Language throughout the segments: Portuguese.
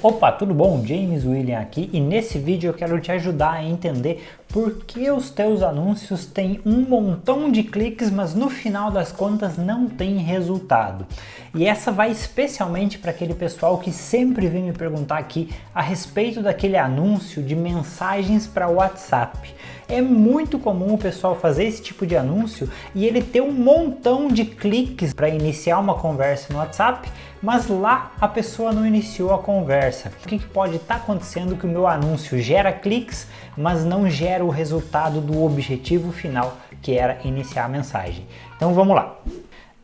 Opa, tudo bom? James William aqui e nesse vídeo eu quero te ajudar a entender por que os teus anúncios têm um montão de cliques, mas no final das contas não tem resultado. E essa vai especialmente para aquele pessoal que sempre vem me perguntar aqui a respeito daquele anúncio de mensagens para WhatsApp. É muito comum o pessoal fazer esse tipo de anúncio e ele ter um montão de cliques para iniciar uma conversa no WhatsApp, mas lá a pessoa não iniciou a conversa. O que pode estar acontecendo que o meu anúncio gera cliques, mas não gera o resultado do objetivo final, que era iniciar a mensagem? Então vamos lá.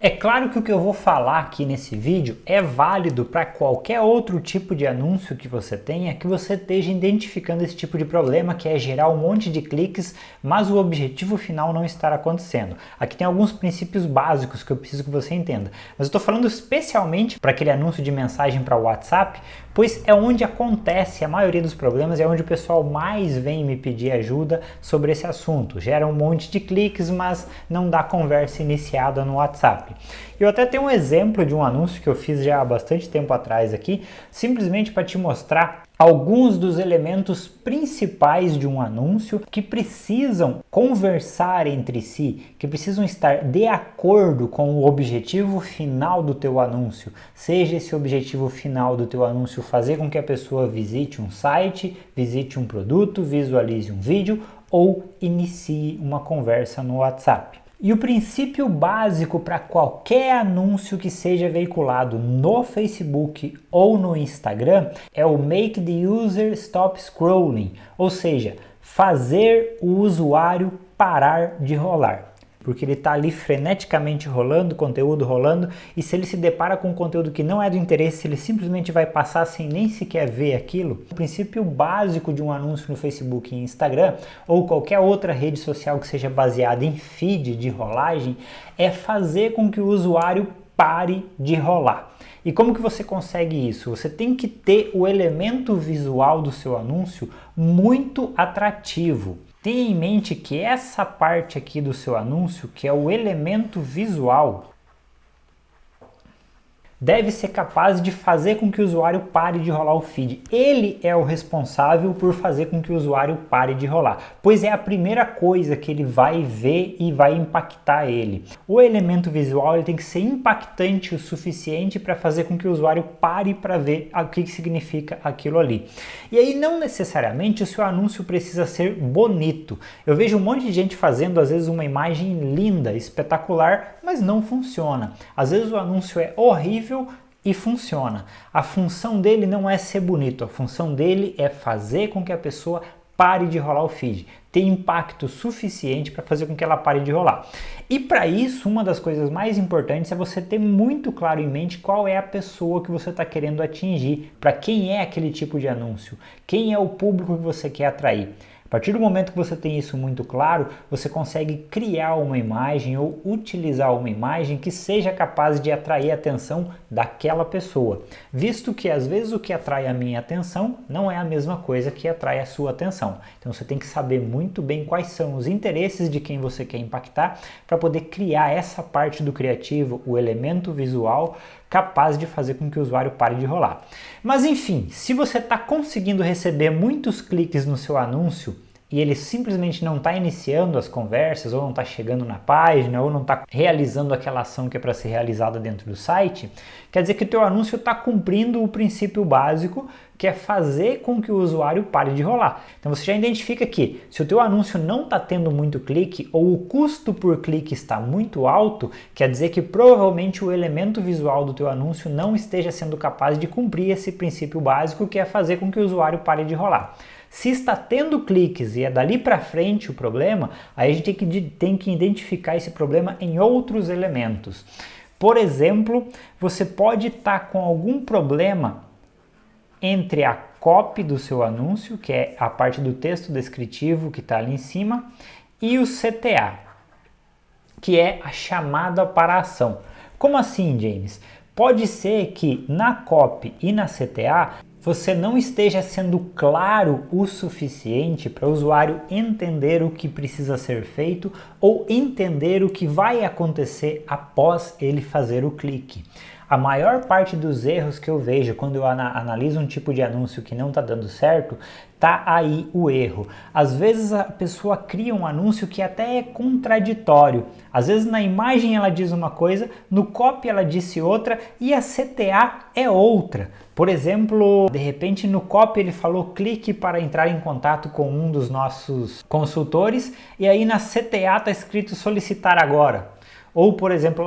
É claro que o que eu vou falar aqui nesse vídeo é válido para qualquer outro tipo de anúncio que você tenha, que você esteja identificando esse tipo de problema, que é gerar um monte de cliques, mas o objetivo final não estar acontecendo. Aqui tem alguns princípios básicos que eu preciso que você entenda, mas eu estou falando especialmente para aquele anúncio de mensagem para o WhatsApp, pois é onde acontece a maioria dos problemas, é onde o pessoal mais vem me pedir ajuda sobre esse assunto. Gera um monte de cliques, mas não dá conversa iniciada no WhatsApp. Eu até tenho um exemplo de um anúncio que eu fiz já há bastante tempo atrás aqui, simplesmente para te mostrar alguns dos elementos principais de um anúncio que precisam conversar entre si, que precisam estar de acordo com o objetivo final do teu anúncio. Seja esse objetivo final do teu anúncio fazer com que a pessoa visite um site, visite um produto, visualize um vídeo ou inicie uma conversa no WhatsApp. E o princípio básico para qualquer anúncio que seja veiculado no Facebook ou no Instagram é o Make the User Stop Scrolling, ou seja, fazer o usuário parar de rolar. Porque ele está ali freneticamente rolando, conteúdo rolando, e se ele se depara com um conteúdo que não é do interesse, ele simplesmente vai passar sem nem sequer ver aquilo. O princípio básico de um anúncio no Facebook e Instagram, ou qualquer outra rede social que seja baseada em feed de rolagem, é fazer com que o usuário pare de rolar. E como que você consegue isso? Você tem que ter o elemento visual do seu anúncio muito atrativo. Tenha em mente que essa parte aqui do seu anúncio, que é o elemento visual, deve ser capaz de fazer com que o usuário pare de rolar o feed. Ele é o responsável por fazer com que o usuário pare de rolar, pois é a primeira coisa que ele vai ver e vai impactar ele. O elemento visual ele tem que ser impactante o suficiente para fazer com que o usuário pare para ver o que significa aquilo ali. E aí não necessariamente o seu anúncio precisa ser bonito. Eu vejo um monte de gente fazendo às vezes uma imagem linda, espetacular, mas não funciona. Às vezes o anúncio é horrível e funciona. A função dele não é ser bonito, a função dele é fazer com que a pessoa pare de rolar o feed, ter impacto suficiente para fazer com que ela pare de rolar. E para isso, uma das coisas mais importantes é você ter muito claro em mente qual é a pessoa que você está querendo atingir, para quem é aquele tipo de anúncio, quem é o público que você quer atrair. A partir do momento que você tem isso muito claro, você consegue criar uma imagem ou utilizar uma imagem que seja capaz de atrair a atenção daquela pessoa, visto que às vezes o que atrai a minha atenção não é a mesma coisa que atrai a sua atenção. Então você tem que saber muito bem quais são os interesses de quem você quer impactar para poder criar essa parte do criativo, o elemento visual, capaz de fazer com que o usuário pare de rolar. Mas enfim, se você está conseguindo receber muitos cliques no seu anúncio e ele simplesmente não está iniciando as conversas, ou não está chegando na página, ou não está realizando aquela ação que é para ser realizada dentro do site, quer dizer que o teu anúncio está cumprindo o princípio básico, que é fazer com que o usuário pare de rolar. Então você já identifica que se o teu anúncio não está tendo muito clique, ou o custo por clique está muito alto, quer dizer que provavelmente o elemento visual do teu anúncio não esteja sendo capaz de cumprir esse princípio básico, que é fazer com que o usuário pare de rolar. Se está tendo cliques e é dali para frente o problema, aí a gente tem que identificar esse problema em outros elementos. Por exemplo, você pode estar com algum problema entre a copy do seu anúncio, que é a parte do texto descritivo que está ali em cima, e o CTA, que é a chamada para a ação. Como assim, James? Pode ser que na copy e na CTA você não esteja sendo claro o suficiente para o usuário entender o que precisa ser feito ou entender o que vai acontecer após ele fazer o clique. A maior parte dos erros que eu vejo quando eu analiso um tipo de anúncio que não está dando certo, tá aí o erro. Às vezes a pessoa cria um anúncio que até é contraditório. Às vezes na imagem ela diz uma coisa, no copy ela disse outra e a CTA é outra. Por exemplo, de repente no copy ele falou clique para entrar em contato com um dos nossos consultores e aí na CTA está escrito solicitar agora. Ou, por exemplo,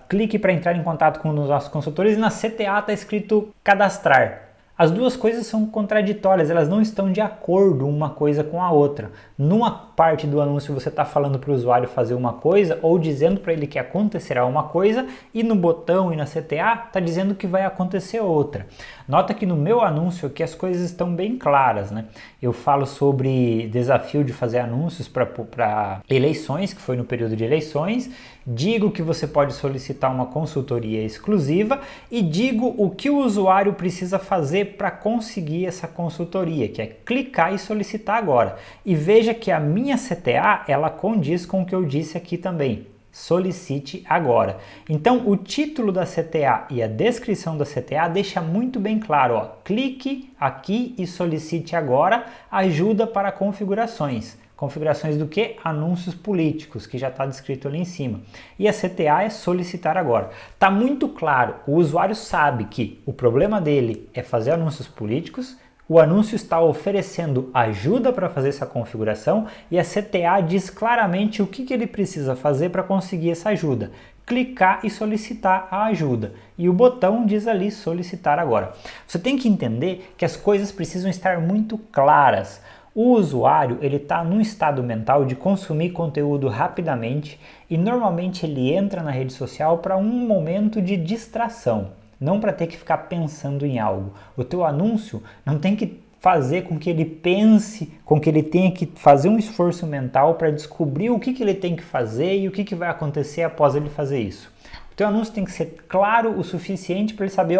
clique para entrar em contato com um dos nossos consultores e na CTA está escrito cadastrar. As duas coisas são contraditórias, elas não estão de acordo uma coisa com a outra. Numa parte do anúncio você está falando para o usuário fazer uma coisa ou dizendo para ele que acontecerá uma coisa e no botão e na CTA está dizendo que vai acontecer outra. Nota que no meu anúncio aqui as coisas estão bem claras, né? Eu falo sobre desafio de fazer anúncios para eleições, que foi no período de eleições, digo que você pode solicitar uma consultoria exclusiva e digo o que o usuário precisa fazer para conseguir essa consultoria, que é clicar e solicitar agora. E veja que a minha CTA, ela condiz com o que eu disse aqui também. Solicite agora. Então, o título da CTA e a descrição da CTA deixa muito bem claro, ó, clique aqui e solicite agora ajuda para configurações. Configurações do que? Anúncios políticos, que já está descrito ali em cima. E a CTA é solicitar agora. Está muito claro, o usuário sabe que o problema dele é fazer anúncios políticos, o anúncio está oferecendo ajuda para fazer essa configuração e a CTA diz claramente o que ele precisa fazer para conseguir essa ajuda. Clicar e solicitar a ajuda. E o botão diz ali solicitar agora. Você tem que entender que as coisas precisam estar muito claras. O usuário ele está num estado mental de consumir conteúdo rapidamente e normalmente ele entra na rede social para um momento de distração, não para ter que ficar pensando em algo. O teu anúncio não tem que fazer com que ele pense, com que ele tenha que fazer um esforço mental para descobrir o que ele tem que fazer e o que vai acontecer após ele fazer isso. O teu anúncio tem que ser claro o suficiente para ele saber,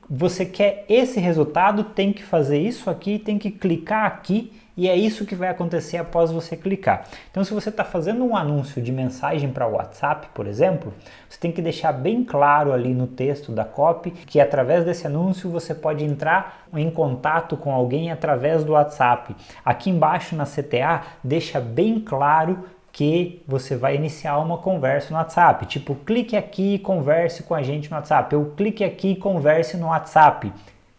você quer esse resultado, tem que fazer isso aqui, tem que clicar aqui e é isso que vai acontecer após você clicar. Então, se você está fazendo um anúncio de mensagem para o WhatsApp, por exemplo, você tem que deixar bem claro ali no texto da copy que através desse anúncio você pode entrar em contato com alguém através do WhatsApp. Aqui embaixo na CTA, deixa bem claro que você vai iniciar uma conversa no WhatsApp, tipo, clique aqui e converse com a gente no WhatsApp, ou clique aqui e converse no WhatsApp.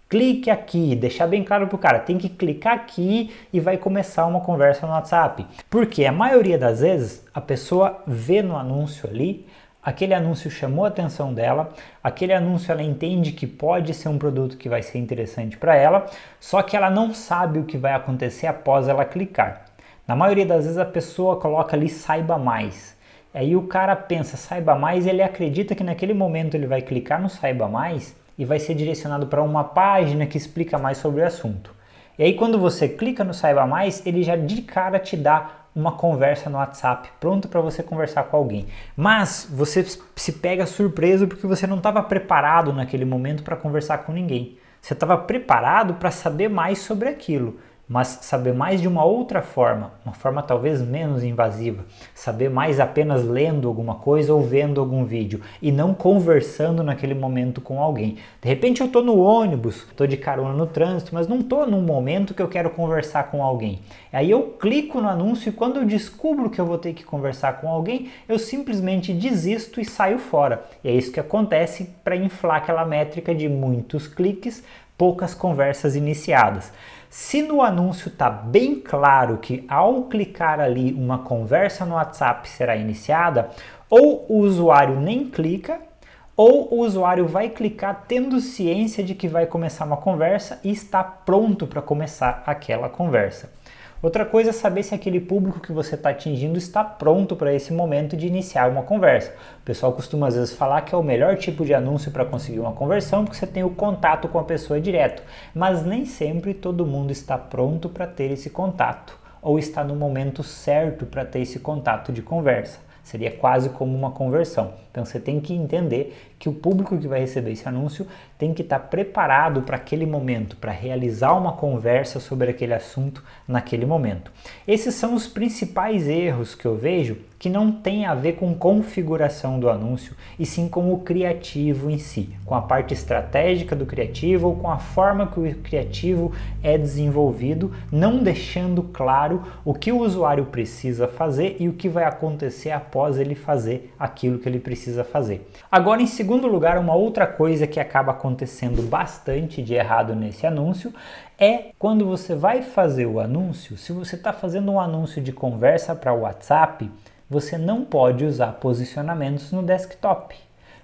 Clique aqui, deixar bem claro pro cara, tem que clicar aqui e vai começar uma conversa no WhatsApp. Porque a maioria das vezes a pessoa vê no anúncio ali, aquele anúncio chamou a atenção dela, aquele anúncio ela entende que pode ser um produto que vai ser interessante para ela, só que ela não sabe o que vai acontecer após ela clicar. Na maioria das vezes a pessoa coloca ali saiba mais. Aí o cara pensa saiba mais e ele acredita que naquele momento ele vai clicar no saiba mais e vai ser direcionado para uma página que explica mais sobre o assunto. E aí quando você clica no saiba mais, ele já de cara te dá uma conversa no WhatsApp, pronto para você conversar com alguém. Mas você se pega surpreso porque você não estava preparado naquele momento para conversar com ninguém. Você estava preparado para saber mais sobre aquilo. Mas saber mais de uma outra forma, uma forma talvez menos invasiva, saber mais apenas lendo alguma coisa ou vendo algum vídeo e não conversando naquele momento com alguém. De repente eu estou no ônibus, estou de carona no trânsito, mas não estou num momento que eu quero conversar com alguém. Aí eu clico no anúncio e quando eu descubro que eu vou ter que conversar com alguém, eu simplesmente desisto e saio fora. E é isso que acontece para inflar aquela métrica de muitos cliques, poucas conversas iniciadas. Se no anúncio está bem claro que ao clicar ali uma conversa no WhatsApp será iniciada, ou o usuário nem clica, ou o usuário vai clicar tendo ciência de que vai começar uma conversa e está pronto para começar aquela conversa. Outra coisa é saber se aquele público que você está atingindo está pronto para esse momento de iniciar uma conversa. O pessoal costuma às vezes falar que é o melhor tipo de anúncio para conseguir uma conversão porque você tem o contato com a pessoa direto, mas nem sempre todo mundo está pronto para ter esse contato ou está no momento certo para ter esse contato de conversa. Seria quase como uma conversão. Então você tem que entender que o público que vai receber esse anúncio tem que estar preparado para aquele momento, para realizar uma conversa sobre aquele assunto naquele momento. Esses são os principais erros que eu vejo que não tem a ver com configuração do anúncio, e sim com o criativo em si, com a parte estratégica do criativo ou com a forma que o criativo é desenvolvido, não deixando claro o que o usuário precisa fazer e o que vai acontecer após ele fazer aquilo que ele precisa fazer. Agora, em segundo lugar, uma outra coisa que acaba acontecendo bastante de errado nesse anúncio é quando você vai fazer o anúncio. Se você está fazendo um anúncio de conversa para o WhatsApp, você não pode usar posicionamentos no desktop,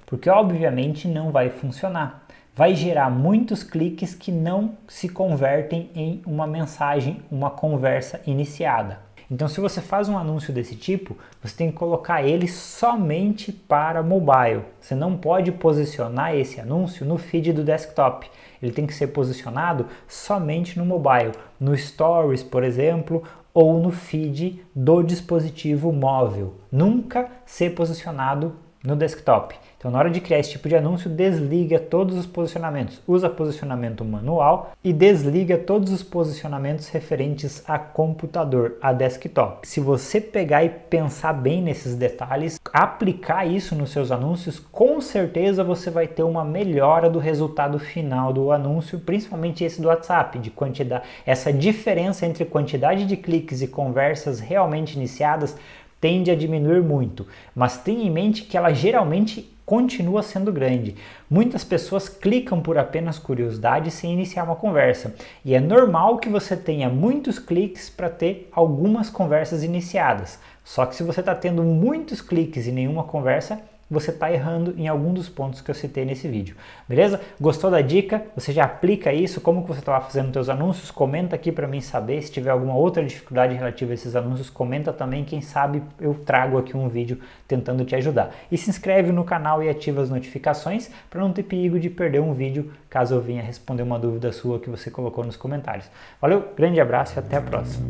porque obviamente não vai funcionar. Vai gerar muitos cliques que não se convertem em uma mensagem, uma conversa iniciada. Então, se você faz um anúncio desse tipo, você tem que colocar ele somente para mobile. Você não pode posicionar esse anúncio no feed do desktop. Ele tem que ser posicionado somente no mobile, no Stories, por exemplo, ou no feed do dispositivo móvel. Nunca ser posicionado no desktop. Então, na hora de criar esse tipo de anúncio, desliga todos os posicionamentos. Usa posicionamento manual e desliga todos os posicionamentos referentes a computador, a desktop. Se você pegar e pensar bem nesses detalhes, aplicar isso nos seus anúncios, com certeza você vai ter uma melhora do resultado final do anúncio, principalmente esse do WhatsApp, de quantidade. Essa diferença entre quantidade de cliques e conversas realmente iniciadas tende a diminuir muito, mas tenha em mente que ela geralmente continua sendo grande. Muitas pessoas clicam por apenas curiosidade sem iniciar uma conversa, e é normal que você tenha muitos cliques para ter algumas conversas iniciadas. Só que se você está tendo muitos cliques e nenhuma conversa, você está errando em algum dos pontos que eu citei nesse vídeo, beleza? Gostou da dica? Você já aplica isso? Como que você está fazendo seus anúncios? Comenta aqui para mim saber. Se tiver alguma outra dificuldade relativa a esses anúncios, comenta também. Quem sabe eu trago aqui um vídeo tentando te ajudar. E se inscreve no canal e ativa as notificações para não ter perigo de perder um vídeo caso eu venha responder uma dúvida sua que você colocou nos comentários. Valeu, grande abraço e até a próxima.